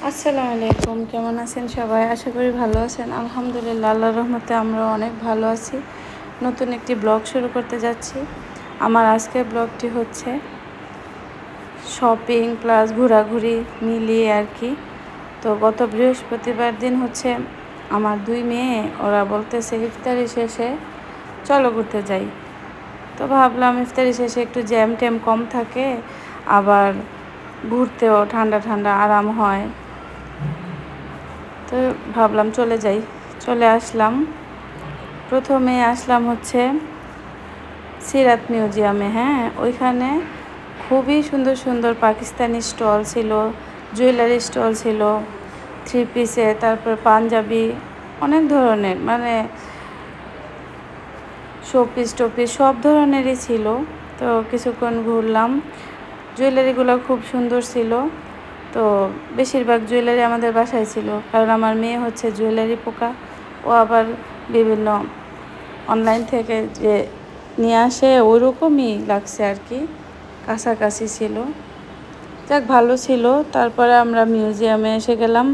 আসসালামু আলাইকুম, কেমন আছেন সবাই? আশা করি ভালো আছেন। আলহামদুলিল্লাহ, আল্লাহর রহমতে আমরাও অনেক ভালো আছি। নতুন একটি ব্লগ শুরু করতে যাচ্ছি। আমার আজকের ব্লগটি হচ্ছে শপিং প্লাস ঘোরাঘুরি মিলিয়ে আর কি। তো গত বৃহস্পতিবার দিন হচ্ছে আমার দুই মেয়ে ওরা বলতেছে ইফতারি শেষে চলো ঘুরতে যাই। তো ভাবলাম ইফতারি শেষে একটু জ্যাম ট্যাম কম থাকে, আবার ঘুরতেও ঠান্ডা ঠান্ডা আরাম হয়। তো ভাবলাম চলে আসলাম। প্রথমে আসলাম হচ্ছে সিরাত মিউজিয়ামে। হ্যাঁ, ওইখানে খুবই সুন্দর সুন্দর পাকিস্তানি স্টল ছিল, জুয়েলারি স্টল ছিল, থ্রি পিসে, তারপর পাঞ্জাবি, অনেক ধরনের মানে শোপিস টোপিস সব ধরনেরই ছিল। তো কিছুক্ষণ ঘুরলাম। জুয়েলারিগুলো খুব সুন্দর ছিল। তো বেশিরভাগ জুয়েলারি আমাদের বাসায় ছিল, কারণ আমার মেয়ে হচ্ছে জুয়েলারি পোকা। ও আবার বিভিন্ন অনলাইন থেকে যে নিয়ে আসে ওইরকমই লাগছে আর কি, কাছাকাছি ছিল। যাক, ভালো ছিল। তারপরে আমরা মিউজিয়ামে এসে গেলাম।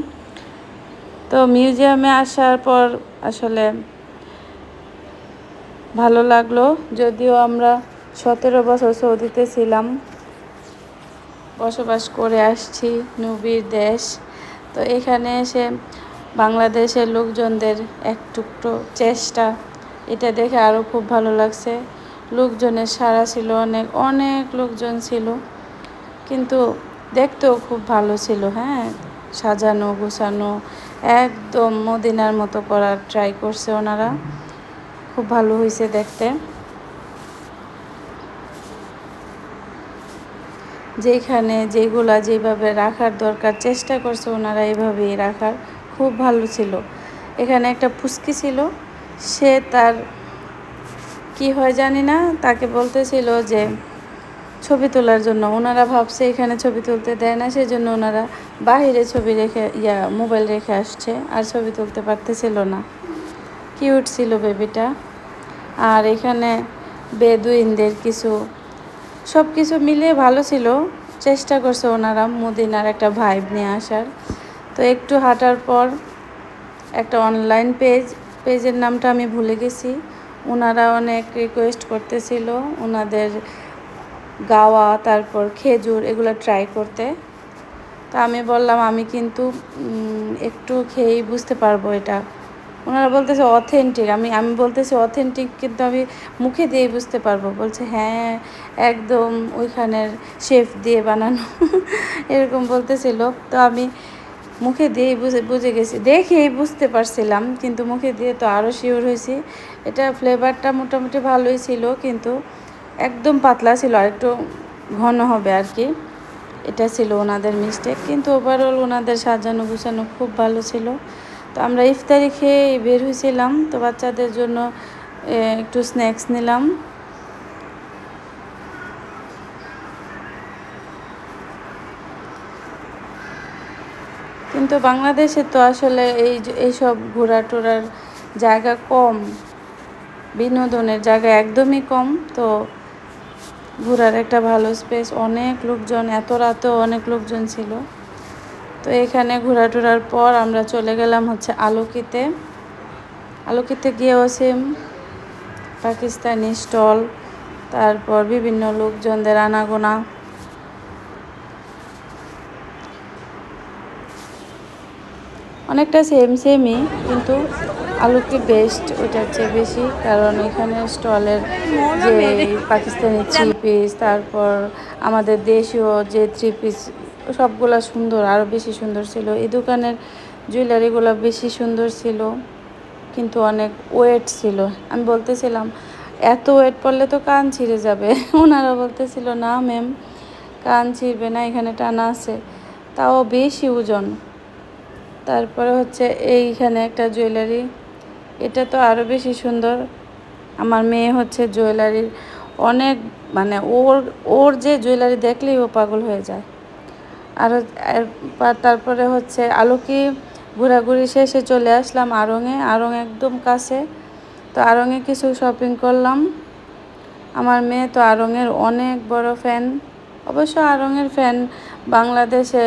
তো মিউজিয়ামে আসার পর আসলে ভালো লাগলো, যদিও আমরা 17 বছর সৌদিতে ছিলাম, বসবাস করে আসছি, নবীর দেশ। তো এখানে এসে বাংলাদেশের লোকজনদের এক টুকরো চেষ্টা, এটা দেখে আরও খুব ভালো লাগছে। লোকজনের সাড়া ছিল, অনেক অনেক লোকজন ছিল, কিন্তু দেখতেও খুব ভালো ছিল। হ্যাঁ, সাজানো গোছানো, একদম মদিনার মতো করার ট্রাই করছে ওনারা। খুব ভালো হয়েছে দেখতে। যেখানে যেগুলা যেভাবে রাখার দরকার চেষ্টা করছে ওনারা এইভাবেই রাখার, খুব ভালো ছিল। এখানে একটা পুচকি ছিল, সে তার কি হয় জানি না, তাকে বলতেছিল যে ছবি তোলার জন্য। ওনারা ভাবছে এখানে ছবি তুলতে দেয় না, সেই জন্য ওনারা বাহিরে ছবি রেখে মোবাইল রেখে আসছে, আর ছবি তুলতে পারতেছিল না। কিউট ছিল বেবিটা। আর এখানে বেদুইনদের সব কিছু মিলিয়ে ভালো ছিল। চেষ্টা করছে ওনারা মদিনার একটা ভাইব নিয়ে আসার। তো একটু হাঁটার পর একটা অনলাইন পেজের নামটা আমি ভুলে গেছি, ওনারা অনেক রিকোয়েস্ট করতেছিল ওনাদের গাওয়া, তারপর খেজুর, এগুলো ট্রাই করতে। তো আমি বললাম আমি কিন্তু একটু খেয়েই বুঝতে পারবো এটা। ওনারা বলতেছে অথেন্টিক, আমি বলতেছি অথেন্টিক, কিন্তু আমি মুখে দিয়েই বুঝতে পারবো। বলছে হ্যাঁ, একদম ওইখানের শেফ দিয়ে বানানো এরকম বলতেছিল। তো আমি মুখে দিয়েই বুঝে গেছি, দেখেই বুঝতে পারছিলাম, কিন্তু মুখে দিয়ে তো আরও শিওর হয়েছি। এটা ফ্লেভারটা মোটামুটি ভালোই ছিল, কিন্তু একদম পাতলা ছিল, আর একটু ঘন হবে আর কি। এটা ছিল ওনাদের মিস্টেক, কিন্তু ওভারঅল ওনাদের সাজানো গুছানো খুব ভালো ছিল। তো আমরা ইফতারি খেয়ে বের হয়েছিলাম। তো বাচ্চাদের জন্য একটু স্ন্যাক্স নিলাম। কিন্তু বাংলাদেশে তো আসলে এইসব ঘোরা টোরার জায়গা কম, বিনোদনের জায়গা একদমই কম। তো ঘোরার একটা ভালো স্পেস, অনেক লোকজন, এত রাতেও অনেক লোকজন ছিল। তো এখানে ঘোরাটোরার পর আমরা চলে গেলাম হচ্ছে আলোকিতে গিয়েও সেম পাকিস্তানি স্টল, তারপর বিভিন্ন লোকজনদের আনাগোনা। অনেকটা সেমই, কিন্তু আলুকি বেস্ট ওইটার চেয়ে বেশি, কারণ এখানে স্টলের যে পাকিস্তানি থ্রি পিস, তারপর আমাদের দেশীয় যে থ্রি পিস, সবগুলা সুন্দর, আরও বেশি সুন্দর ছিল। এই দোকানের জুয়েলারিগুলো বেশি সুন্দর ছিল, কিন্তু অনেক ওয়েট ছিল। আমি বলতেছিলাম এত ওয়েট পড়লে তো কান ছিঁড়ে যাবে। ওনারা বলতেছিল না ম্যাম, কান ছিঁড়বে না, এখানে টানা আছে, তাও বেশি ওজন। তারপরে হচ্ছে এইখানে একটা জুয়েলারি, এটা তো আরও বেশি সুন্দর। আমার মেয়ে হচ্ছে জুয়েলারির অনেক, মানে ওর যে জুয়েলারি দেখলেই ও পাগল হয়ে যায়। আর তারপরে হচ্ছে আলোকি ঘোরাঘুরি শেষে চলে আসলাম আড়ং একদম কাছে। তো আড়ংয়ে কিছু শপিং করলাম। আমার মেয়ে তো আড়ংয়ের অনেক বড় ফ্যান। অবশ্য আড়ংয়ের ফ্যান বাংলাদেশে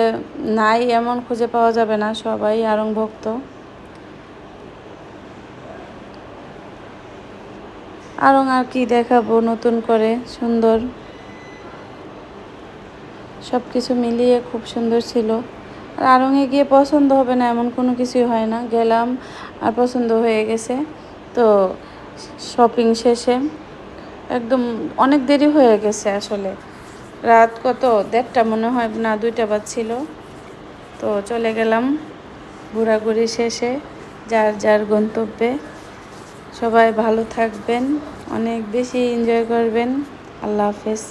নাই এমন খুঁজে পাওয়া যাবে না, সবাই আড়ং ভক্ত। আড়ং আর কি দেখাবো নতুন করে, সুন্দর সব কিছু মিলিয়ে খুব সুন্দর ছিল। আর আড়ংয়ে গিয়ে পছন্দ হবে না এমন কোনো কিছুই হয় না, গেলাম আর পছন্দ হয়ে গেছে। তো শপিং শেষে একদম অনেক দেরি হয়ে গেছে আসলে, রাত কত 1:30 মনে হয় না 2টা বাজছিল। তো চলে গেলাম ঘোরাঘুরি শেষে যার যার গন্তব্যে। সবাই ভালো থাকবেন, অনেক বেশি এনজয় করবেন। আল্লাহ হাফেজ।